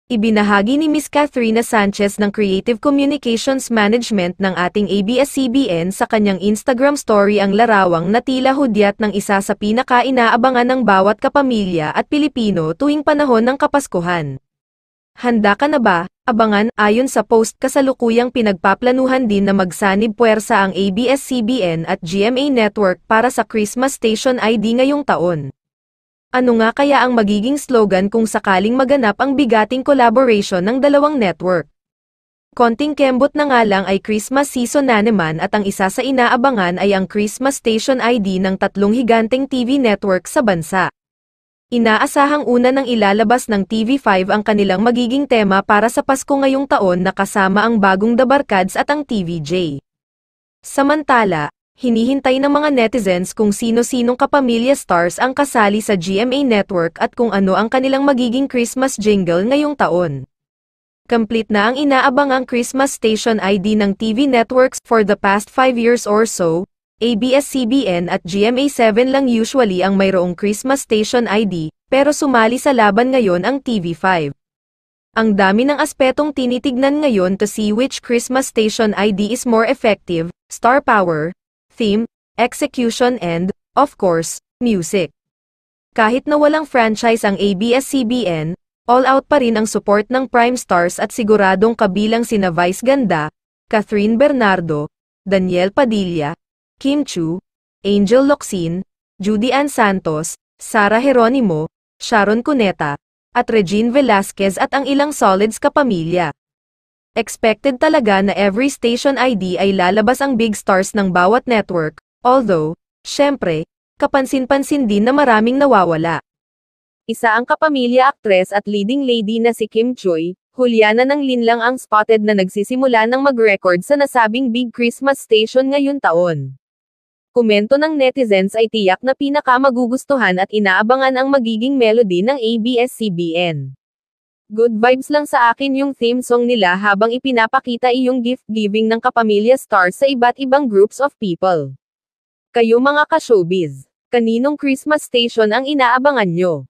Ibinahagi ni Ms. Catherina Sanchez ng Creative Communications Management ng ating ABS-CBN sa kanyang Instagram story ang larawang na tila hudyat ng isa sa pinaka-inaabangan ng bawat kapamilya at Pilipino tuwing panahon ng Kapaskuhan. Handa ka na ba? Abangan, ayon sa post kasalukuyang pinagpaplanuhan din na magsanib puwersa ang ABS-CBN at GMA Network para sa Christmas Station ID ngayong taon. Ano nga kaya ang magiging slogan kung sakaling maganap ang bigating collaboration ng dalawang network? Konting kembot na nga lang ay Christmas season na naman at ang isa sa inaabangan ay ang Christmas Station ID ng tatlong higanteng TV network sa bansa. Inaasahang una nang ilalabas ng TV5 ang kanilang magiging tema para sa Pasko ngayong taon na kasama ang bagong The Barkads at ang TVJ. Samantala, hinihintay ng mga netizens kung sino-sinong kapamilya stars ang kasali sa GMA Network at kung ano ang kanilang magiging Christmas jingle ngayong taon. Complete na ang inaabangang Christmas Station ID ng TV networks for the past 5 years or so. ABS-CBN at GMA7 lang usually ang mayroong Christmas Station ID, pero sumali sa laban ngayon ang TV5. Ang dami ng aspetong tinitignan ngayon to see which Christmas Station ID is more effective, star power, theme, execution and, of course, music. Kahit na walang franchise ang ABS-CBN, all out pa rin ang support ng prime stars at siguradong kabilang sina Vice Ganda, Catherine Bernardo, Daniel Padilla, Kim Chu, Angel Locsin, Judy Ann Santos, Sara Geronimo, Sharon Cuneta, at Regine Velasquez at ang ilang solids kapamilya. Expected talaga na every station ID ay lalabas ang big stars ng bawat network, although, syempre, kapansin-pansin din na maraming nawawala. Isa ang kapamilya aktres at leading lady na si Kim Choi, Juliana ng Linlang ang spotted na nagsisimula ng mag-record sa nasabing big Christmas station ngayon taon. Komento ng netizens ay tiyak na pinakamagugustuhan at inaabangan ang magiging melody ng ABS-CBN. Good vibes lang sa akin yung theme song nila habang ipinapakita iyong gift-giving ng kapamilya stars sa iba't ibang groups of people. Kayo mga ka-showbiz, kaninong Christmas station ang inaabangan nyo?